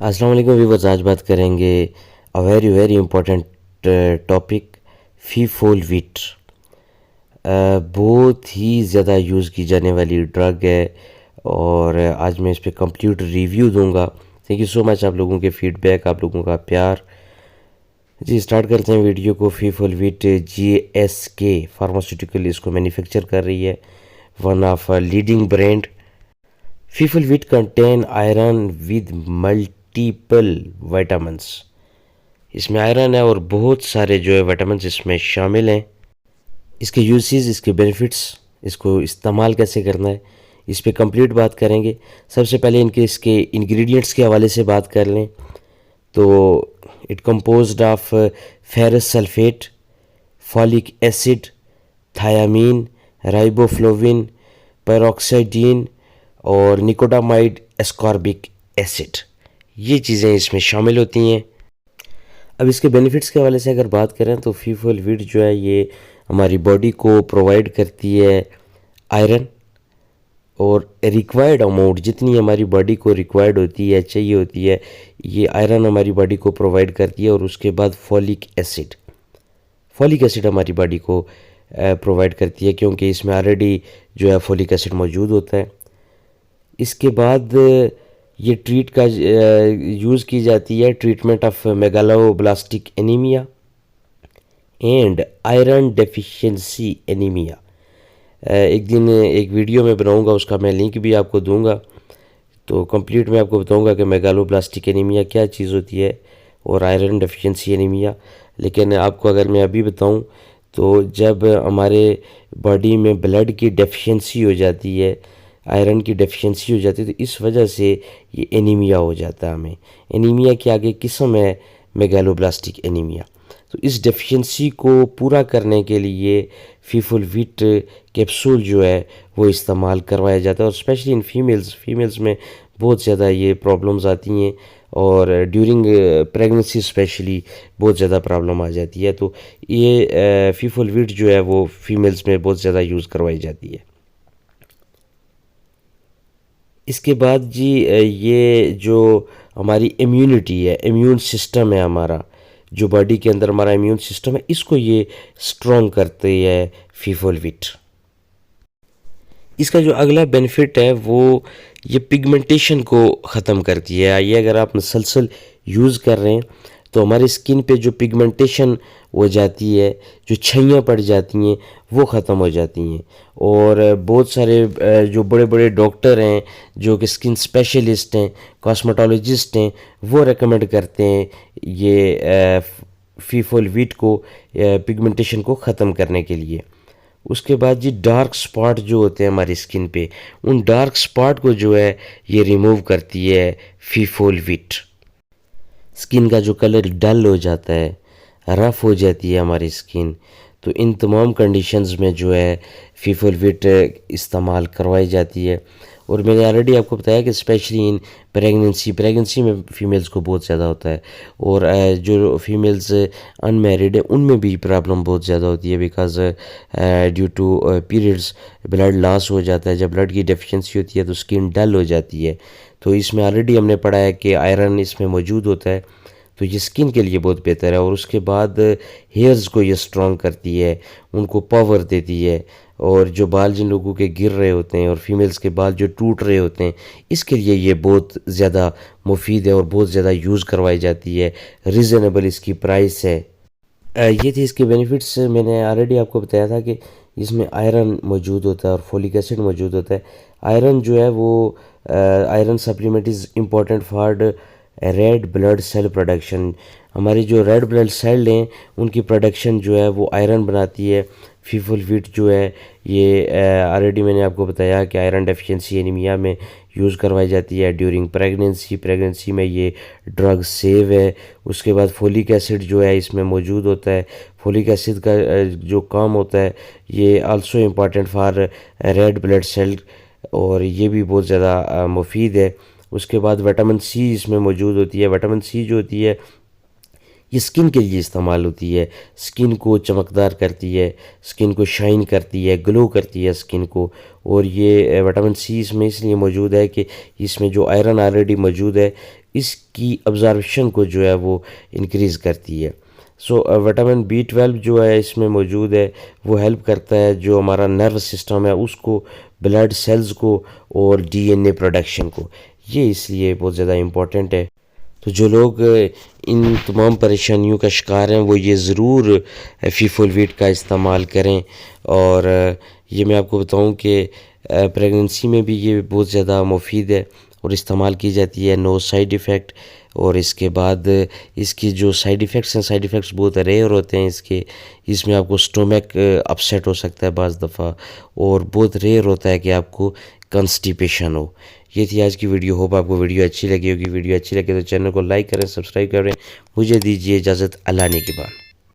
अस्सलाम वालेकुम व्यूअर्स। आज बात करेंगे a very very important topic Fefol Vit. बहुत ही ज़्यादा यूज़ की जाने वाली ड्रग है और आज मैं इस पे कंप्लीट रिव्यू दूंगा। थैंक यू सो मच आप लोगों के फीडबैक, आप लोगों का प्यार। जी स्टार्ट करते हैं वीडियो को। फीफोल वीट GSK फार्मास्यूटिकल इसको मैन्युफैक्चर कर रही है, one of leading brand. Fefol Vit contain iron with multiple vitamins. इसमें आयरन है और बहुत सारे जो है विटामिन्स इसमें शामिल हैं। इसके यूसेस, इसके बेनिफिट्स, इसको इस्तेमाल कैसे करना है, इस पे कंप्लीट बात करेंगे। सबसे पहले इसके इंग्रेडिएंट्स के हवाले से बात कर लें तो it composed of ferrous sulphate, folic acid, thiamine, riboflavin, pyridoxine और निकोटामाइड एस्कॉर्बिक एसिड। ये चीज़ें इसमें शामिल होती हैं। अब इसके बेनिफिट्स के हवाले से अगर बात करें तो फीफोल वीट जो है ये हमारी बॉडी को प्रोवाइड करती है आयरन, और रिक्वायर्ड अमाउंट जितनी हमारी बॉडी को रिक्वायर्ड होती है, चाहिए होती है, ये आयरन हमारी बॉडी को प्रोवाइड करती है। और उसके बाद फॉलिक एसिड हमारी बॉडी को प्रोवाइड करती है, क्योंकि इसमें ऑलरेडी जो है फॉलिक एसिड मौजूद होता है। इसके बाद ये ट्रीट का यूज़ की जाती है treatment of megaloblastic anaemia and iron deficiency anaemia. एक दिन एक वीडियो में बनाऊंगा, उसका मैं लिंक भी आपको दूंगा, तो कंप्लीट मैं आपको बताऊंगा कि मेगालोब्लास्टिक एनीमिया क्या चीज़ होती है और आयरन डेफिशिएंसी एनीमिया। लेकिन आपको अगर मैं अभी बताऊं तो जब हमारे बॉडी में ब्लड की डेफिशिएंसी हो जाती है, आयरन की डेफिशिएंसी हो जाती है, तो इस वजह से ये एनीमिया हो जाता है हमें। एनीमिया की आगे किस्म है मेगालोब्लास्टिक एनीमिया। तो इस डेफिशिएंसी को पूरा करने के लिए फीफोल वीट कैप्सूल जो है वो इस्तेमाल करवाया जाता है। और स्पेशली इन फीमेल्स में बहुत ज़्यादा ये प्रॉब्लम्स आती हैं और ड्यूरिंग प्रेगनेंसी स्पेशली बहुत ज़्यादा प्रॉब्लम आ जाती है। तो ये फीफोल वीट जो है वो फीमेल्स में बहुत ज़्यादा यूज़ करवाई जाती है। इसके बाद जी ये जो हमारी इम्यूनिटी है, इम्यून सिस्टम है, हमारा जो बॉडी के अंदर हमारा इम्यून सिस्टम है, इसको ये स्ट्रॉन्ग करती है फीफोल वीट। इसका जो अगला बेनिफिट है वो ये पिगमेंटेशन को ख़त्म करती है। ये अगर आप मुसलसल यूज़ कर रहे हैं तो हमारी स्किन पे जो पिगमेंटेशन हो जाती है, जो छइयाँ पड़ जाती हैं, वो ख़त्म हो जाती हैं। और बहुत सारे जो बड़े बड़े डॉक्टर हैं, जो कि स्किन स्पेशलिस्ट हैं, कॉस्मेटोलॉजिस्ट हैं, वो रेकमेंड करते हैं ये फीफोल वीट को पिगमेंटेशन को ख़त्म करने के लिए। उसके बाद जी डार्क स्पॉट जो होते हैं हमारी स्किन पे, उन डार्क स्पॉट को जो है ये रिमूव करती है फीफोल वीट। स्किन का जो कलर डल हो जाता है, रफ़ हो जाती है हमारी स्किन, तो इन तमाम कंडीशंस में जो है फीफोल वीट इस्तेमाल करवाई जाती है। और मैंने ऑलरेडी आपको बताया कि स्पेशली इन प्रेगनेंसी में फ़ीमेल्स को बहुत ज़्यादा होता है। और जो फीमेल्स अनमेरिड है उनमें भी प्रॉब्लम बहुत ज़्यादा होती है, because due to periods blood loss हो जाता है। जब ब्लड की डेफिशिएंसी होती है तो स्किन डल हो जाती है। तो इसमें ऑलरेडी हमने पढ़ा है कि आयरन इसमें मौजूद होता है, तो ये स्किन के लिए बहुत बेहतर है। और उसके बाद हेयर्स को ये स्ट्रॉन्ग करती है, उनको पावर देती है। और जो बाल जिन लोगों के गिर रहे होते हैं और फीमेल्स के बाल जो टूट रहे होते हैं, इसके लिए ये बहुत ज़्यादा मुफीद है और बहुत ज़्यादा यूज़ करवाई जाती है। रीज़नेबल इसकी प्राइस है। ये थी इसके बेनिफिट्स। मैंने ऑलरेडी आपको बताया था कि इसमें आयरन मौजूद होता है और फोलिक एसिड मौजूद होता है। आयरन जो है वो iron supplement is important for red blood cell production. हमारी जो रेड ब्लड सेल हैं उनकी प्रोडक्शन जो है वो आयरन बनाती है। फीफोल वीट जो है ये ऑलरेडी मैंने आपको बताया कि आयरन डेफिशिएंसी एनीमिया में यूज़ करवाई जाती है ड्यूरिंग प्रेगनेंसी में ये ड्रग सेव है। उसके बाद फोलिक एसिड जो है इसमें मौजूद होता है। फोलिक एसिड का जो काम होता है ये also important for red blood cell, और ये भी बहुत ज़्यादा मुफीद है। उसके बाद विटामिन सी इसमें मौजूद होती है। विटामिन सी जो होती है ये स्किन के लिए इस्तेमाल होती है। स्किन को चमकदार करती है, स्किन को शाइन करती है, ग्लो करती है स्किन को। और ये विटामिन सी इसमें इसलिए मौजूद है कि इसमें जो आयरन ऑलरेडी मौजूद है इसकी अब्जॉर्प्शन को जो है वो इंक्रीज़ करती है। सो विटामिन B12 जो है इसमें मौजूद है, वो हेल्प करता है जो हमारा नर्व सिस्टम है उसको, ब्लड सेल्स को और DNA प्रोडक्शन को। ये इसलिए बहुत ज़्यादा इम्पोर्टेंट है। तो जो लोग इन तमाम परेशानियों का शिकार हैं वो ये ज़रूर फीफोलवीट का इस्तेमाल करें। और ये मैं आपको बताऊं कि प्रेगनेंसी में भी ये बहुत ज़्यादा मुफीद है और इस्तेमाल की जाती है, नो साइड इफ़ेक्ट। और इसके बाद इसकी जो साइड इफ़ेक्ट्स हैं, साइड इफ़ेक्ट्स बहुत रेयर होते हैं इसके। इसमें आपको स्टोमक अपसेट हो सकता है बाज़ दफ़ा, और बहुत रेयर होता है कि आपको कंस्टिपेशन हो। ये थी आज की वीडियो। होप आपको वीडियो अच्छी लगी होगी। वीडियो अच्छी लगे तो चैनल को लाइक करें, सब्सक्राइब करें। मुझे दीजिए इजाज़त। अल्लाह ने के बाद।